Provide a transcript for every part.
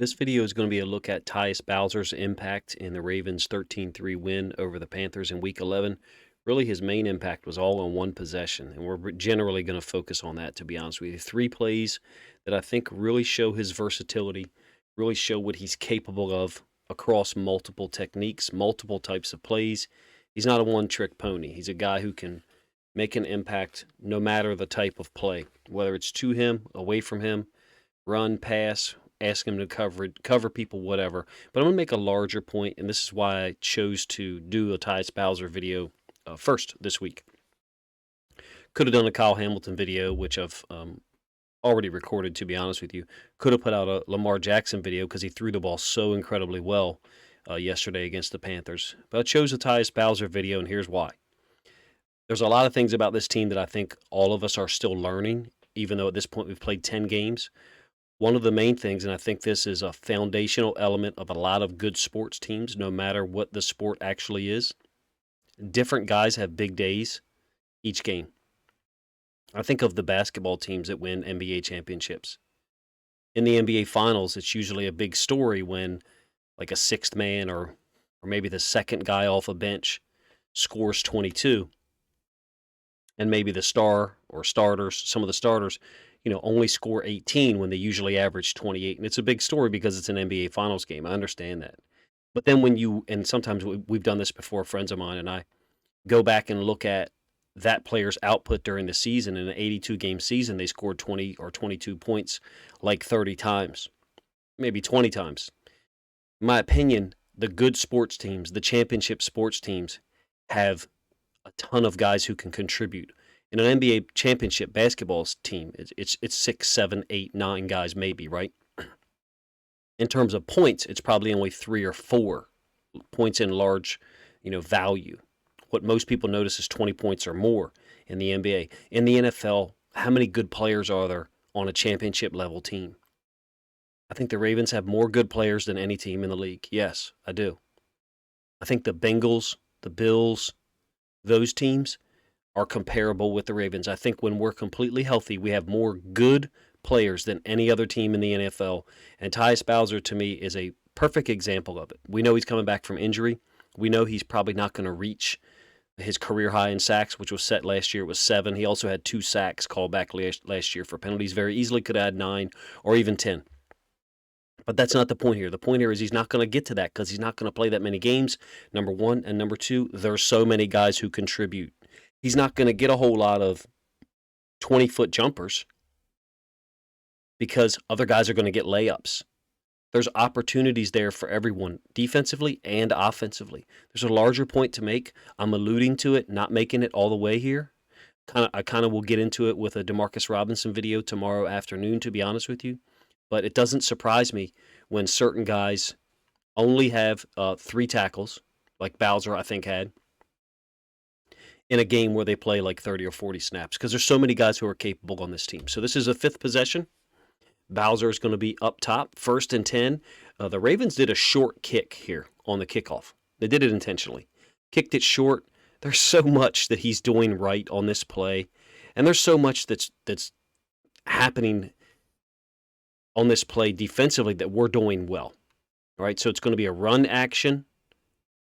This video is going to be a look at Tyus Bowser's impact in the Ravens' 13-3 win over the Panthers in Week 11. Really, his main impact was all on one possession, and we're generally going to focus on that, to be honest with you. 3 plays that I think really show his versatility, really show what he's capable of across multiple techniques, multiple types of plays. He's not a one-trick pony. He's a guy who can make an impact no matter the type of play, whether it's to him, away from him, run, pass, ask him to cover people, whatever. But I'm going to make a larger point, and this is why I chose to do a Tyus Bowser video first this week. Could have done a Kyle Hamilton video, which I've already recorded, to be honest with you. Could have put out a Lamar Jackson video because he threw the ball so incredibly well yesterday against the Panthers. But I chose a Tyus Bowser video, and here's why. There's a lot of things about this team that I think all of us are still learning, even though at this point we've played 10 games. One of the main things, and I think this is a foundational element of a lot of good sports teams, no matter what the sport actually is, different guys have big days each game. I think of the basketball teams that win NBA championships. In the NBA Finals, it's usually a big story when like a sixth man or maybe the second guy off a bench scores 22. And maybe the star or starters, some of the starters, only score 18 when they usually average 28. And it's a big story because it's an NBA Finals game. I understand that. But then and sometimes we've done this before, friends of mine and I, go back and look at that player's output during the season. In an 82-game season, they scored 20 or 22 points like 30 times, maybe 20 times. In my opinion, the good sports teams, the championship sports teams, have a ton of guys who can contribute. In an NBA championship basketball team, it's 6, 7, 8, 9 guys maybe, right? In terms of points, it's probably only 3 or 4 points in large, value. What most people notice is 20 points or more in the NBA. In the NFL, how many good players are there on a championship level team? I think the Ravens have more good players than any team in the league. Yes, I do. I think the Bengals, the Bills, those teams are comparable with the Ravens. I think when we're completely healthy, we have more good players than any other team in the NFL. And Tyus Bowser, to me, is a perfect example of it. We know he's coming back from injury. We know he's probably not going to reach his career high in sacks, which was set last year. It was 7. He also had 2 sacks called back last year for penalties. Very easily could add 9 or even 10. But that's not the point here. The point here is he's not going to get to that because he's not going to play that many games, number one. And number two, there's so many guys who contribute. He's not going to get a whole lot of 20-foot jumpers because other guys are going to get layups. There's opportunities there for everyone, defensively and offensively. There's a larger point to make. I'm alluding to it, not making it all the way here. I kind of will get into it with a DeMarcus Robinson video tomorrow afternoon, to be honest with you. But it doesn't surprise me when certain guys only have 3 tackles, like Bowser, I think, had, in a game where they play like 30 or 40 snaps, because there's so many guys who are capable on this team. So this is a 5th possession. Bowser is going to be up top, 1st and 10. The Ravens did a short kick here on the kickoff. They did it intentionally. Kicked it short. There's so much that he's doing right on this play, and there's so much that's happening on this play defensively that we're doing well. All right, so it's going to be a run action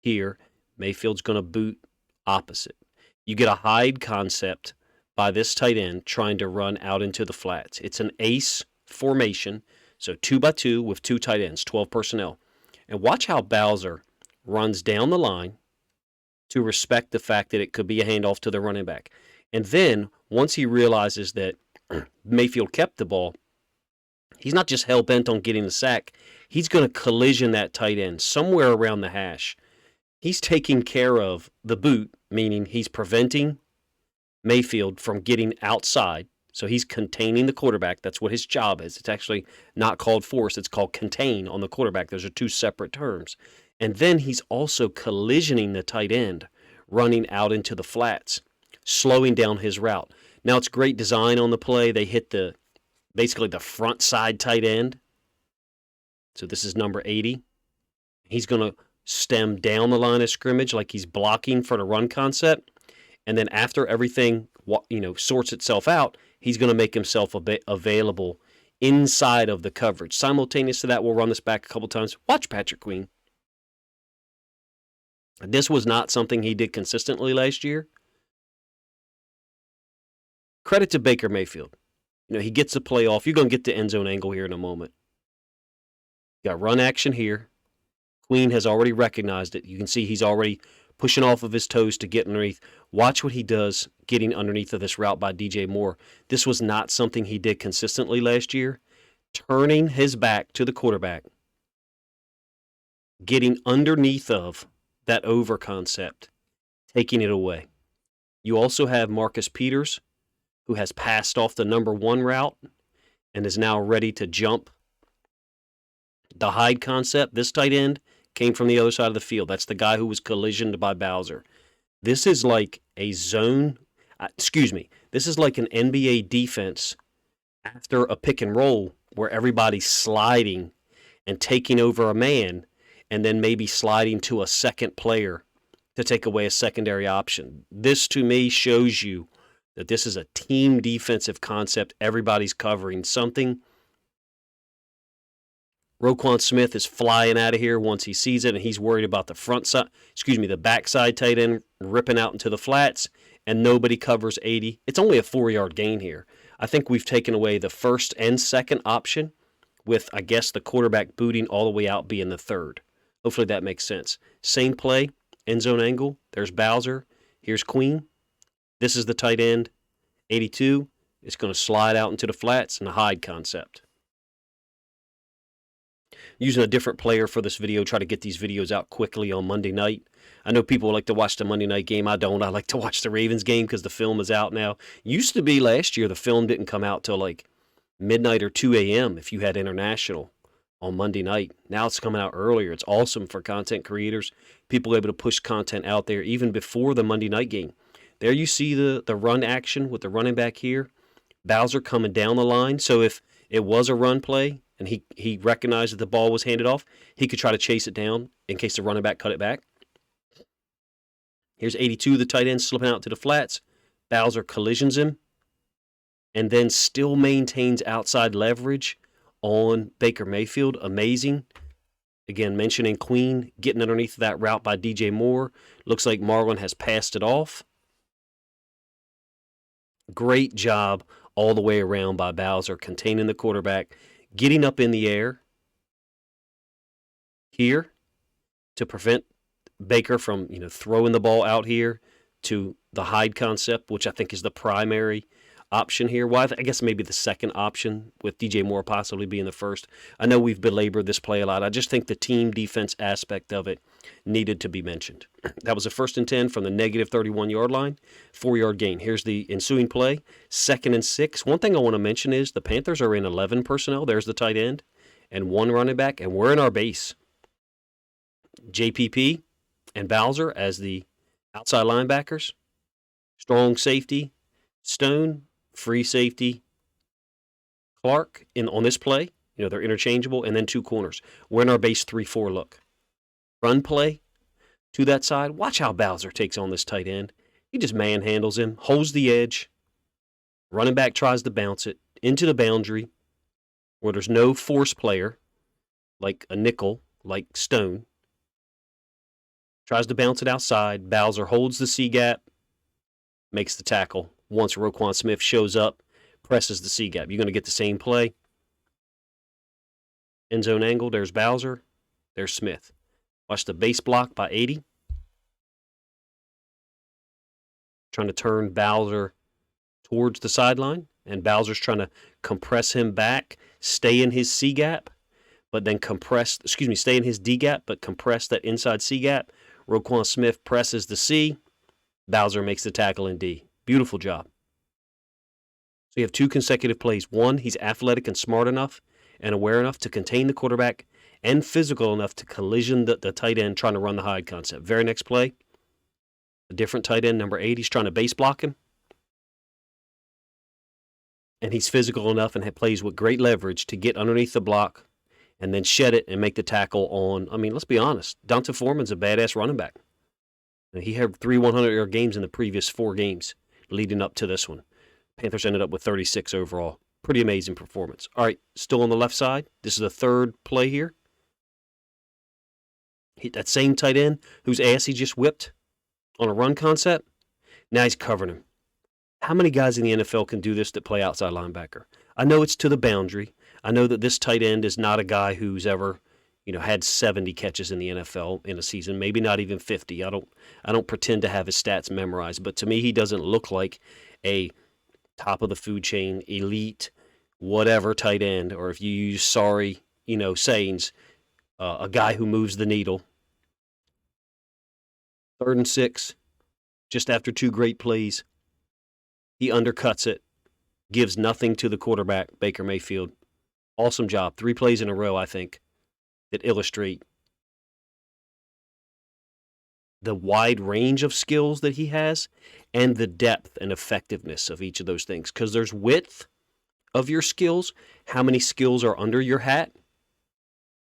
here. Mayfield's going to boot opposite. You get a hide concept by this tight end trying to run out into the flats. It's an ace formation, so 2x2 with 2 tight ends, 12 personnel. And watch how Bowser runs down the line to respect the fact that it could be a handoff to the running back. And then once he realizes that Mayfield kept the ball, he's not just hell-bent on getting the sack. He's going to collision that tight end somewhere around the hash. He's taking care of the boot, meaning he's preventing Mayfield from getting outside. So he's containing the quarterback. That's what his job is. It's actually not called force. It's called contain on the quarterback. Those are 2 separate terms. And then he's also collisioning the tight end, running out into the flats, slowing down his route. Now, it's great design on the play. They hit basically the front side tight end. So this is number 80. He's going to stem down the line of scrimmage like he's blocking for the run concept. And then after everything sorts itself out, he's going to make himself available inside of the coverage. Simultaneous to that, we'll run this back a couple times. Watch Patrick Queen. This was not something he did consistently last year. Credit to Baker Mayfield. He gets the play off. You're going to get the end zone angle here in a moment. Got run action here. Queen has already recognized it. You can see he's already pushing off of his toes to get underneath. Watch what he does getting underneath of this route by DJ Moore. This was not something he did consistently last year. Turning his back to the quarterback. Getting underneath of that over concept. Taking it away. You also have Marcus Peters, who has passed off the number 1 route and is now ready to jump. The hide concept, this tight end, came from the other side of the field. That's the guy who was collisioned by Bowser. This is like a zone, this is like an NBA defense after a pick and roll where everybody's sliding and taking over a man and then maybe sliding to a second player to take away a secondary option. This, to me, shows you that this is a team defensive concept. Everybody's covering something. Roquan Smith is flying out of here once he sees it, and he's worried about the backside tight end ripping out into the flats, and nobody covers 80. It's only a 4-yard gain here. I think we've taken away the first and second option with, I guess, the quarterback booting all the way out being the third. Hopefully that makes sense. Same play, end zone angle. There's Bowser. Here's Queen. This is the tight end, 82. It's going to slide out into the flats and a hide concept. Using a different player for this video, try to get these videos out quickly on Monday night. I know people like to watch the Monday night game. I don't. I like to watch the Ravens game because the film is out now. Used to be last year the film didn't come out till like midnight or 2 a.m. if you had international on Monday night. Now it's coming out earlier. It's awesome for content creators. People are able to push content out there even before the Monday night game. There you see the run action with the running back here. Bowser coming down the line. So if it was a run play and he recognized that the ball was handed off, he could try to chase it down in case the running back cut it back. Here's 82, the tight end, slipping out to the flats. Bowser collisions him and then still maintains outside leverage on Baker Mayfield. Amazing. Again, mentioning Queen getting underneath that route by DJ Moore. Looks like Marlon has passed it off. Great job all the way around by Bowser, containing the quarterback, getting up in the air here to prevent Baker from throwing the ball out here to the hide concept, which I think is the primary option here. Well, I guess maybe the second option with DJ Moore possibly being the first. I know we've belabored this play a lot. I just think the team defense aspect of it needed to be mentioned. That was a 1st and 10 from the negative 31-yard line, 4-yard gain. Here's the ensuing play, 2nd and 6. One thing I want to mention is the Panthers are in 11 personnel. There's the tight end and 1 running back, and we're in our base. JPP and Bowser as the outside linebackers. Strong safety, Stone, free safety, Clark on this play. They're interchangeable, and then 2 corners. We're in our base 3-4 look. Run play to that side. Watch how Bowser takes on this tight end. He just manhandles him, holds the edge. Running back tries to bounce it into the boundary where there's no force player like a nickel, like Stone. Tries to bounce it outside. Bowser holds the C-gap, makes the tackle. Once Roquan Smith shows up, presses the C-gap. You're going to get the same play. End zone angle. There's Bowser. There's Smith. Watch the base block by 80. Trying to turn Bowser towards the sideline. And Bowser's trying to compress him back, stay in his C-gap, but then stay in his D-gap, but compress that inside C-gap. Roquan Smith presses the C. Bowser makes the tackle in D. Beautiful job. So you have 2 consecutive plays. One, he's athletic and smart enough and aware enough to contain the quarterback and physical enough to collision the tight end trying to run the hide concept. Very next play, a different tight end, number 8. He's trying to base block him. And he's physical enough and plays with great leverage to get underneath the block and then shed it and make the tackle on, let's be honest, Donta Foreman's a badass running back. He had 3 100-yard games in the previous 4 games leading up to this one. Panthers ended up with 36 overall. Pretty amazing performance. All right, still on the left side. This is the third play here. That same tight end whose ass he just whipped on a run concept. Now he's covering him. How many guys in the NFL can do this that play outside linebacker? I know it's to the boundary. I know that this tight end is not a guy who's ever, had 70 catches in the NFL in a season, maybe not even 50. I don't pretend to have his stats memorized, but to me he doesn't look like a top of the food chain, elite, whatever tight end, or if you use sayings, a guy who moves the needle. 3rd and 6, just after 2 great plays. He undercuts it, gives nothing to the quarterback, Baker Mayfield. Awesome job. 3 plays in a row, I think, that illustrate the wide range of skills that he has and the depth and effectiveness of each of those things. Because there's width of your skills, how many skills are under your hat,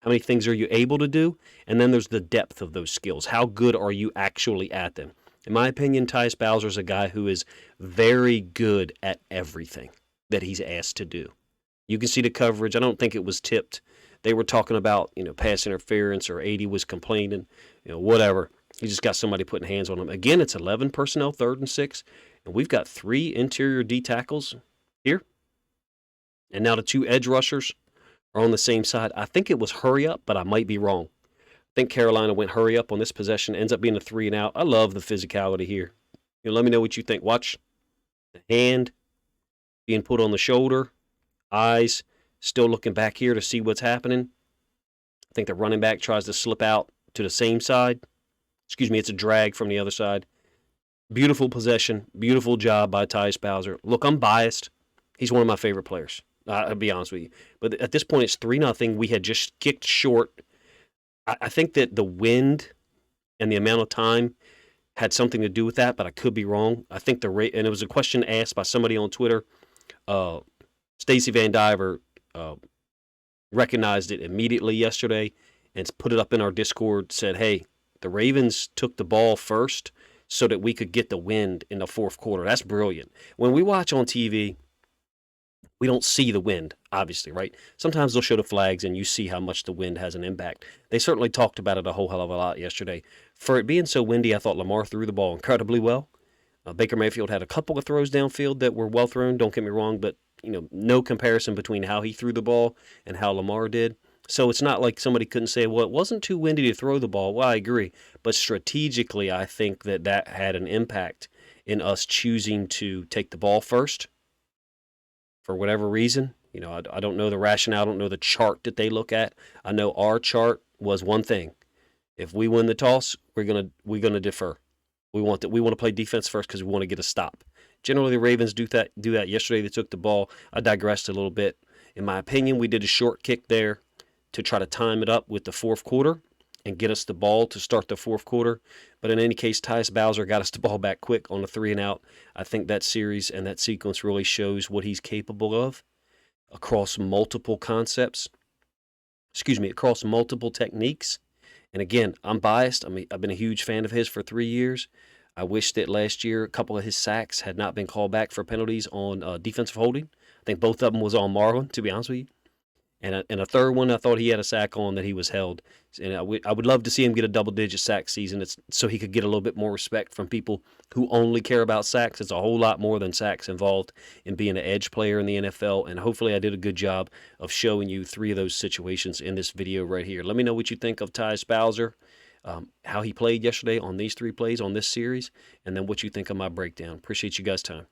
how many things are you able to do, and then there's the depth of those skills. How good are you actually at them? In my opinion, Tyus Bowser is a guy who is very good at everything that he's asked to do. You can see the coverage. I don't think it was tipped. They were talking about, pass interference, or 80 was complaining, whatever. He just got somebody putting hands on him. Again, it's 11 personnel, 3rd and 6, and we've got 3 interior D tackles here. And now the 2 edge rushers are on the same side. I think it was hurry up, but I might be wrong. I think Carolina went hurry up on this possession. Ends up being a 3 and out. I love the physicality here. Let me know what you think. Watch the hand being put on the shoulder. Eyes still looking back here to see what's happening. I think the running back tries to slip out to the same side. It's a drag from the other side. Beautiful possession. Beautiful job by Tyus Bowser. Look, I'm biased. He's one of my favorite players. I'll be honest with you. But at this point, it's 3-0. We had just kicked short. I think that the wind and the amount of time had something to do with that, but I could be wrong. I think and it was a question asked by somebody on Twitter. Stacy Van Diver recognized it immediately yesterday and put it up in our Discord, said, hey, the Ravens took the ball first so that we could get the wind in the 4th quarter. That's brilliant. When we watch on TV, we don't see the wind, obviously, right? Sometimes they'll show the flags and you see how much the wind has an impact. They certainly talked about it a whole hell of a lot yesterday. For it being so windy, I thought Lamar threw the ball incredibly well. Baker Mayfield had a couple of throws downfield that were well thrown, don't get me wrong, but no comparison between how he threw the ball and how Lamar did. So it's not like somebody couldn't say, well, it wasn't too windy to throw the ball. Well, I agree. But strategically, I think that had an impact in us choosing to take the ball first. For whatever reason, I don't know the rationale. I don't know the chart that they look at. I know our chart was one thing: if we win the toss, we're gonna defer. We want to play defense first because we want to get a stop. Generally, the Ravens do that. Yesterday, they took the ball. I digressed a little bit. In my opinion, we did a short kick there to try to time it up with the 4th quarter and get us the ball to start the 4th quarter. But in any case, Tyus Bowser got us the ball back quick on the 3 and out. I think that series and that sequence really shows what he's capable of across multiple concepts. Across multiple techniques. And again, I'm biased. I've been a huge fan of his for 3 years. I wish that last year a couple of his sacks had not been called back for penalties on defensive holding. I think both of them was on Marlon, to be honest with you. And a third one, I thought he had a sack on that he was held. And I would love to see him get a double-digit sack season so he could get a little bit more respect from people who only care about sacks. It's a whole lot more than sacks involved in being an edge player in the NFL. And hopefully I did a good job of showing you 3 of those situations in this video right here. Let me know what you think of Tyus Bowser, how he played yesterday on these 3 plays on this series, and then what you think of my breakdown. Appreciate you guys' time.